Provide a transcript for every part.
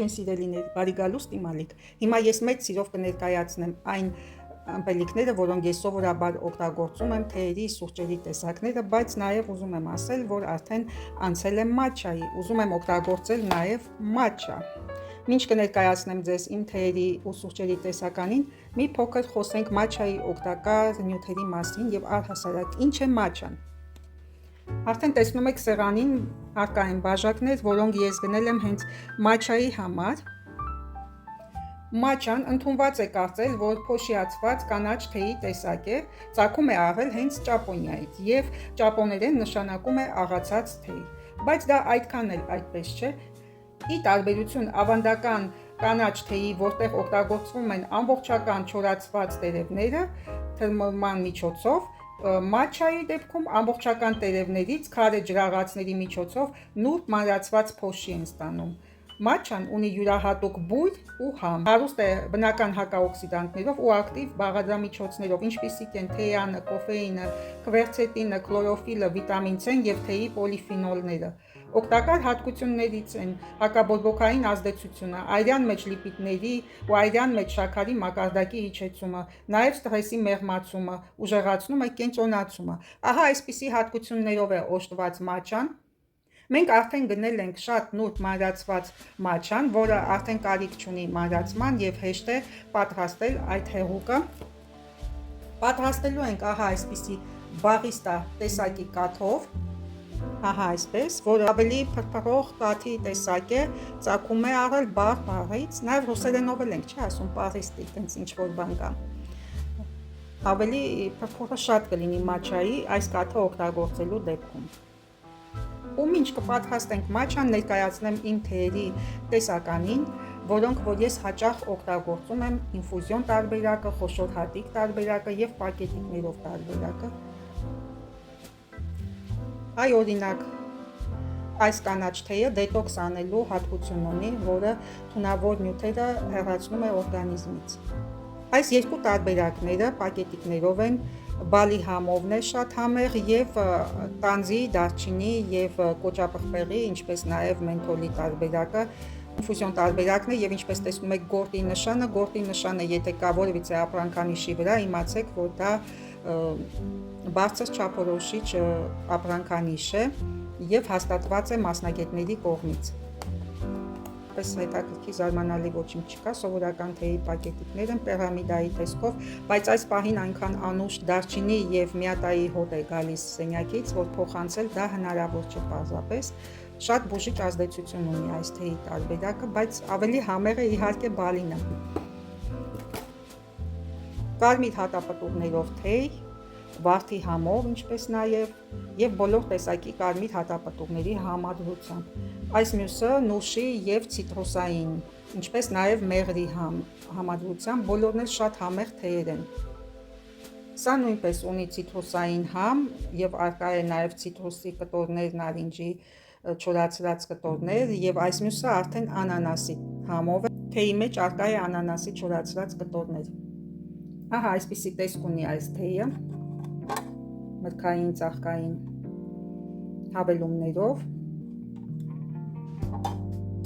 Ողջույն սիրելիներ, բարի գալուստ իմ ալիք։ Հիմա ես մեծ սիրով կներկայացնեմ այն ըմպելիքները, որոնք ես սովորաբար օգտագործում եմ թեյերի, սուրճերի տեսակները, բայց նաև ուզում եմ ասել, որ արդեն անցել եմ մատչայի, ուզում եմ օգտագործել նաև մատչա։ Մինչ կներկայացնեմ ձեզ իմ թեյերի ու սուրճերի տեսականին, մի փոքր խոսենք մատչայի օգտակար նյութերի մասին եւ առհասարակ ինչ է մատչան։ Արդեն տեսնում եք սեղանին առկա են բաժակներ, որոնք ես գնել եմ հենց մատչայի համար։ Մատչան ընդունված է կարծել, որ փոշիացված կանաչ թեյի տեսակ է, ծագում է առել հենց Ճապոնիայից եւ ճապոներեն նշանակում է աղացած թեյ։ Բայց դա այդքան էլ այդպես չէ։ Ի տարբերություն ավանդական կանաչ թեյի, որտեղ օգտագործվում են ամբողջական չորացված տերևները թրմման միջոցով, մատչայի դեպքում ամբողջական տերևներից քարե ջրաղացների միջոցով նուրբ մանրացված փոշի են ստանում։ Մատչան ունի յուրահատուկ բույր ու համ, հարուստ է բնական հակաօքսիդանտներով ու ակտիվ բաղադրամիջոցներով, ինչպիսիք են թեյանը, կոֆեինը, քվերցետինը, քլորոֆիլը, վիտամին C-ն եւ թեյի պոլիֆինոլները։ Օգտակար հատկություններից են հակաբորբոքային ազդեցությունը, այրյան մեջ լիպիդների ու այրյան մեջ շաքարի մակարդակի իջեցումը, նաև սթրեսի մեղմացումը, ուժեղացնում է կենտրոնացումը։ Ահա այսպիսի հատկություններով է օժտված մատչան։ Մենք արդեն գնել ենք շատ նուրբ մանրացված մատչան, որը արդեն կարիք չունի մանրացման եւ հեշտ է պատրաստել այդ հեղուկը։ Պատրաստելու ենք ահա այսպիսի բաղիստա տեսակի կաթով, ահա այսպես, որը ավելի փրփրող կաթի տեսակ է, ծագում է առել բաղից, նաեւ ռուսերենով էլ ենք, չէ՞ ասում պարիստի, տենց ինչ որ բան կա։ Ավելի փրփուրը շատ կլինի մատչայի այս կաթը օգտագործելու դեպքում։ Ու մինչ կպատրաստենք մատչան, ներկայացնեմ իմ թեյերի տեսականին, որոնք որ ես հաճախ օգտագործում եմ ինֆուզիոն տարբերակը, խոշոր հատիկ տարբերակը եւ պակետիկներով տարբերակը։ Այ օրինակ, այս կանաչ թեյը դետոքս անելու հատկություն ունի, որը թունավոր նյութերը հեռացնում է օրգանիզմից։ Այս երկու տարբերակները պակետիկներով են, բալի համովն է շատ համեղ եւ տանձի, դարչինի եւ կոճապղպեղի, ինչպես նաեւ մենթոլի տարբերակը ինֆուզիոն տարբերակն է եւ ինչպես տեսնում եք գորտի նշանը, եթե կա որևիցե ապրանքանիշի վրա, իմացեք, որ դա բարձր չափորոշիչ ապրանքանիշ է եւ հաստատված է մասնագետների կողմից։ Պես հետաքրքիր զարմանալի ոչինչ չկա, սովորական թեյի պակետիկներ են պիրամիդայի տեսքով, բայց այս պահին այնքան անուշ դարչինի եւ միատայի հոտ է գալիս սենյակից, որ փոխանցել դա հնարավոր չէ պարզապես։ Շատ բուժիչ ազդեցություն ունի այս թեյի տարբերակը, բայց ավելի համեղ է իհարկե բալինը։ Կարմիր հատապտուղներով թեյ, վարդի համով, ինչպես նաև եւ բոլոր տեսակի կարմիր հատապտուղների համադրությամբ։ Այս մյուսը նուշի եւ ցիտրուսային, ինչպես նաև մեղրի համադրությամբ, բոլորն էլ շատ համեղ թեյեր են։ Սա նույնպես ունի ցիտրուսային համ եւ արկա է նաև ցիտրուսի կտորներ, նարինջի չորացրած կտորներ եւ այս մյուսը արդեն անանասի համով է։ Թեյի մեջ արկա է անանասի չորացրած կտորներ։ Ահա այսպիսի տեսք ունի այս թեյը, մրգային, ծաղկային հավելումներով։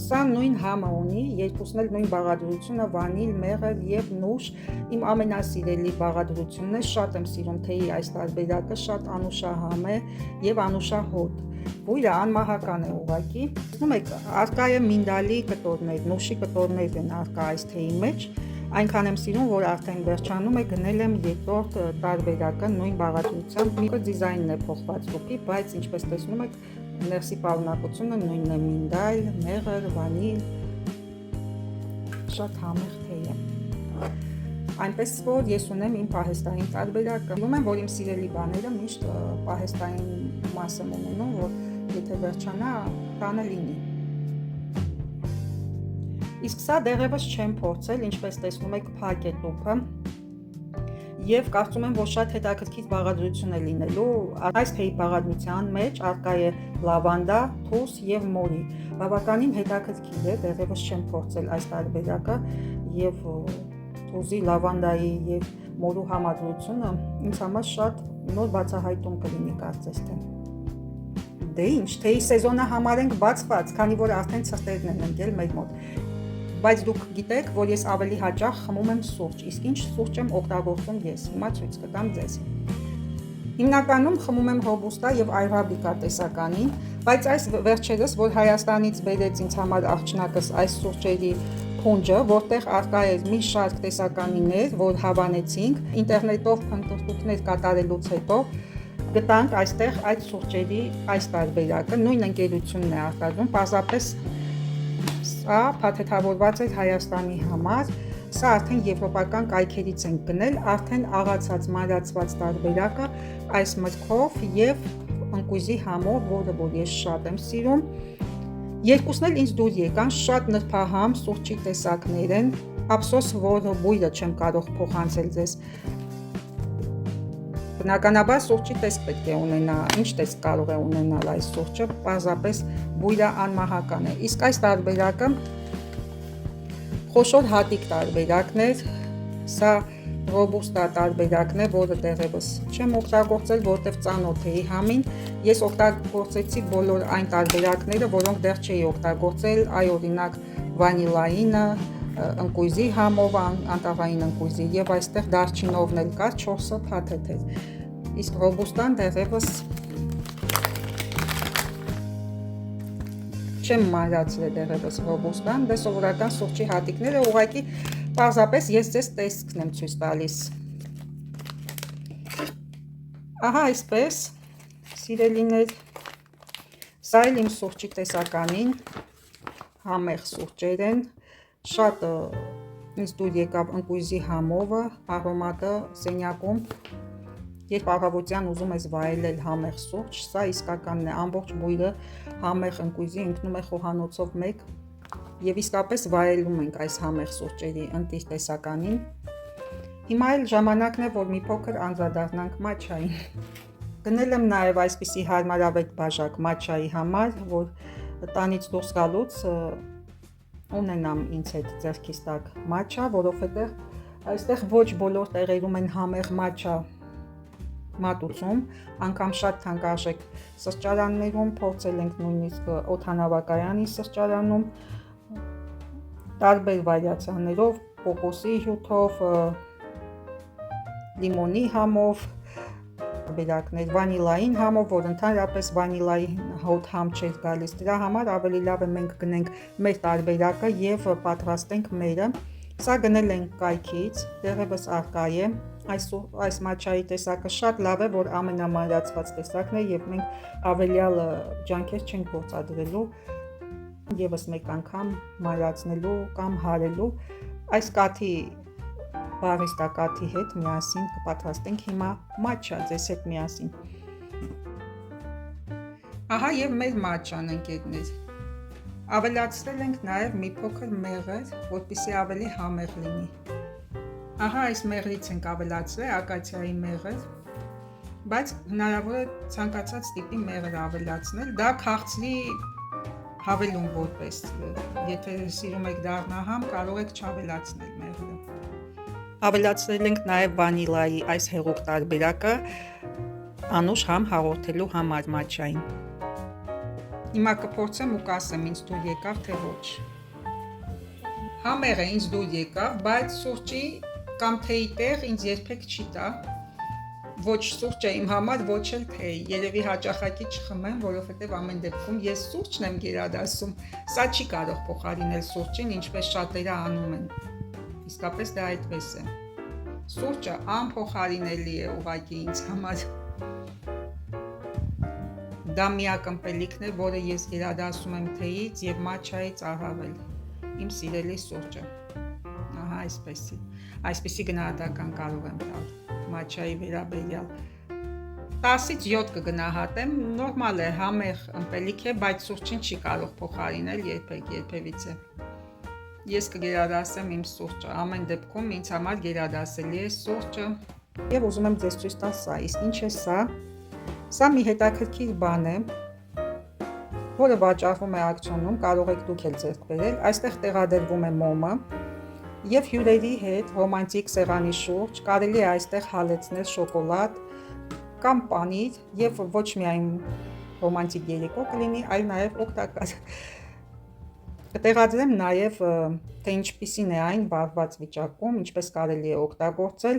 Սա նույն համը ունի, երկուսն էլ նույն բաղադրությունը, վանիլ, մեղր եւ նուշ։ Իմ ամենասիրելի բաղադրությունն է, շատ եմ սիրում թեյի այս տարբերակը, շատ անուշահամ է եւ անուշահոտ։ Բույրը անմահական է ուղղակի։ Տեսնում եք, արկա է մինդալի կտորներ, նուշի կտորներ են արկա այս թեյի մեջ։ Այնքան եմ սիրում, որ արդեն վերջանում է, գնել եմ երկրորդ տարբերակը նույն բաղադրությամբ, մի դիզայնն է փոխված ռուպի, բայց ինչպես տեսնում եք, ներսի պարունակությունը նույնն է՝ մինդալ, մեղր, վանիլ, շատ համեղ թեյ է։ Այնպես որ ես ունեմ իմ պահեստային տարբերակը։ Ուզում եմ, որ իմ սիրելի բաները միշտ պահեստային մաս եմ ունենում, որ եթե վերջանա, տանը լինի։ Իսկ սա դեռևս չեմ փորձել, ինչպես տեսնում եք, փակ է տուփը եւ կարծում եմ, որ շատ հետաքրքիր բաղադրություն է լինելու։ Այս թեյի բաղադրության մեջ արկա է լավանդա, թուս եւ մորի։ Բավականին հետաքրքիր է, դեռևս չեմ փորձել այս տարբերակը եւ թուզի, լավանդայի եւ մորու համադրությունը ինձ համար շատ նոր բացահայտում կլինի կարծես թե։ Դե ինչ, թեյի սեզոնը համարենք բացված, քանի որ արդեն ցրտերն են ընկել մեր մոտ։ բայց դուք գիտեք, որ ես ավելի հաճախ խմում եմ սուրճ, իսկ ինչ սուրճ եմ օգտագործում ես, հիմա ցույց կտամ ձեզ։ Հիմնականում խմում եմ ռոբուստա եւ արաբիկա տեսականին, բայց այս վերջերս, որ Հայաստանից բերեց ինձ համար աղջնակս այս սուրճերի փունջը, որտեղ արկա էր մի շարք տեսականիներ, որ հավանեցինք, ինտերնետով փնտրտուքներ կատարելուց հետո գտանք այստեղ այդ սուրճերի այս տարբերակը, նույն ընկերությունն է արտադրում, պարզապես սա փաթեթավորված էր Հայաստանի համար, սա արդեն եվրոպական կայքերից ենք գնել, արդեն աղացած մանրացված տարբերակը այս մտքով եւ ընկույզի համով, որը որ ես շատ եմ սիրում։ Երկուսն էլ ինձ դուր եկան, շատ նրբահամ սուրճի տեսակներ են, ափսոս, որ բույրը չեմ կարող փոխանցել ձեզ։ Բնականաբար սուրճի տեսք պետք է ունենա, ինչ տեսք կարող է ունենալ այս սուրճը, պարզապես բույրը անմահական է։ Իսկ այս տարբերակը խոշոր հատիկ տարբերակն էր, սա ռոբուստա տարբերակն է, որը դեռևս չեմ օգտագործել, որտեղ ծանոթ էի համին, ես օգտագործեցի բոլոր այն տարբերակները, որոնք դեռ չէի օգտագործել, այ օրինակ վանիլայինը, ընկույզի համով, անտառային ընկույզի եւ այստեղ դարչինովն էլ կար 4 փաթեթ էր, իսկ ռոբուստան դեռևս չեմ մանրացրել դեռևս ռոբուստան, դե սովորական սուրճի հատիկները ուղղակի պարզապես ես ձեզ տեսքն եմ ցույց տալիս։ Ահա այսպես, սիրելիներ, սա էլ իմ սուրճի տեսականին, համեղ սուրճեր են, շատ ինձ դուր եկավ ընկույզի համովը, արոմատը սենյակում, երբ առավոտյան ուզում ես վայելել համեղ սուրճ, սա իսկականն է, ամբողջ բույրը համեղ ընկույզի ընկնում է խոհանոցով մեկ եւ իսկապես վայելում ենք այս համեղ սուրճերի ընտիր տեսականին։ Հիմա էլ ժամանակն է, որ մի փոքր անդրադառնանք մաչային։ Գնել եմ նաեւ այսպիսի հարմարավետ բաժակ մաչայի համար, որ տանից դուրս գալուց ունենամ ինձ հետ ձեռքիս տակ մաչա, որովհետեւ այստեղ ոչ բոլոր տեղերում են համեղ մաչա մատուցում, անգամ շատ թանկարժեք սրճարաններում, փորձել ենք նույնիսկ օդանավակայանի սրճարանում, տարբեր վարիացիաներով, կոկոսի հյութով, լիմոնի համով, տարբերակներ, վանիլային համով, որ ընդհանրապես վանիլայի հոտ համ չէր գալիս, դրա համար ավելի լավ է մենք գնենք մեր տարբերակը եւ պատրաստենք մերը։ Սա գնել ենք կայքից, դեռևս արկա է, այս մաչայի տեսակը շատ լավ է, որ ամենամանրացված տեսակն է եւ մենք ավելյալ ջանքեր չենք գործադրելու եւս մեկ անգամ մանրացնելու կամ հարելու։ Այս կաթի բարիստա կաթի հետ միասին կպատրաստենք հիմա մաչա ձեզ հետ միասին։ Ահա եւ մեր մաչան ընկերներ։ Ավելացրել ենք նաեւ մի փոքր մեղր, որպեսզի ավելի համեղ լինի։ Ահա այս մեղրից ենք ավելացրել ակացիայի մեղր, բայց հնարավոր է ցանկացած տիպի մեղր ավելացնել, դա քաղցրի հավելում որպես, եթե սիրում եք դառնահամ, կարող եք չավելացնել մեղրը։ Ավելացրել ենք նաև վանիլայի այս հեղուկ տարբերակը անուշ համ հաղորդելու համար մաչային։ Հիմա կփորձեմ ու կասեմ ինձ դուր եկավ թե ոչ։ Համեղ է ինձ դուր եկավ, բայց սուրճի կամ թեյի տեղ ինձ երբեք չի տա, ոչ սուրճը իմ համար, ոչ էլ թեյ, երևի հաճախակի չխմեմ, որովհետև ամեն դեպքում ես սուրճն եմ գերադասում, սա չի կարող փոխարինել սուրճին, ինչպես շատերը անում են, իսկապես դա այդպես է, սուրճը անփոխարինելի է ուղղակի ինձ համար, դա միակ ըմպելիքն է, որը ես գերադասում եմ թեյից և մաչայից առավել, իմ սիրելի սուրճը, ահա այսպեսի գնահատական կարող եմ տալ, մաչայի վերաբերյալ, 10-ից 7 կգնահատեմ, նորմալ է, համեղ ըմպելիք է, բայց սուրճին չի կարող փոխարինել երբևիցե, ես կգերադասեմ իմ սուրճը, ամեն դեպքում ինձ համար գերադասելի է սուրճը, և ուզում եմ ձեզ ցույց տալ սա, իսկ ինչ է սա, սա մի հետաքրքիր բան է, որը վաճառվում է ակցիոնում, կարող եք դուք էլ ձեռք բերել, այստեղ տեղադրվում է մոմը և հյուրերի հետ ռոմանտիկ սեղանի շուրջ կարելի է այստեղ հալեցնել շոկոլադ կամ պանիր և ոչ միայն ռոմանտիկ երեկո կլինի, այլ նաև օգտակար։ Կտեղադրեմ նաև թե ինչպիսին է այն վառված վիճակում, ինչպես կարելի է օգտագործել։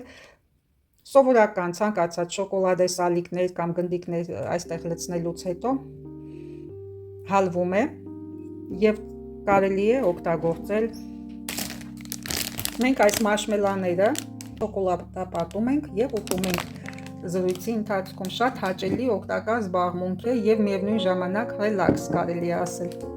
Սովորական ցանկացած շոկոլադե սալիկներ կամ գնդիկներ այստեղ լցնելուց հետո հալվում է եւ կարելի է օգտագործել։ Մենք այս մարշմելաները շոկոլադապատում ենք եւ ուտում ենք։ Զրույցի ընթացքում շատ հաճելի օգտակար զբաղմունք է եւ միևնույն ժամանակ ռելաքս կարելի է ասել։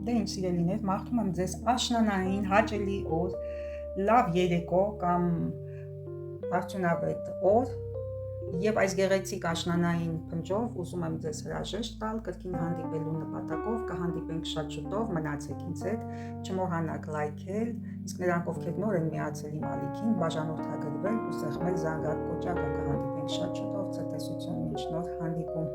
Դե ինչ սիրելիներ, մաղթում եմ ձեզ աշնանային հաճելի օր, լավ երեկո կամ արդյունավետ օր եւ այս գեղեցիկ աշնանային փնջով ուզում եմ ձեզ հրաժեշտ տալ կրկին հանդիպելու նպատակով կհանդիպենք շատ շուտով, մնացեք ինձ հետ, չմոռանաք լայքել, իսկ նրանք ովքեր նոր են միացել իմ ալիքին, բաժանորդագրվել ու սեղմել զանգակ կոճակը, կհանդիպենք շատ շուտով, ցտեսություն, մինչ նոր հանդիպում։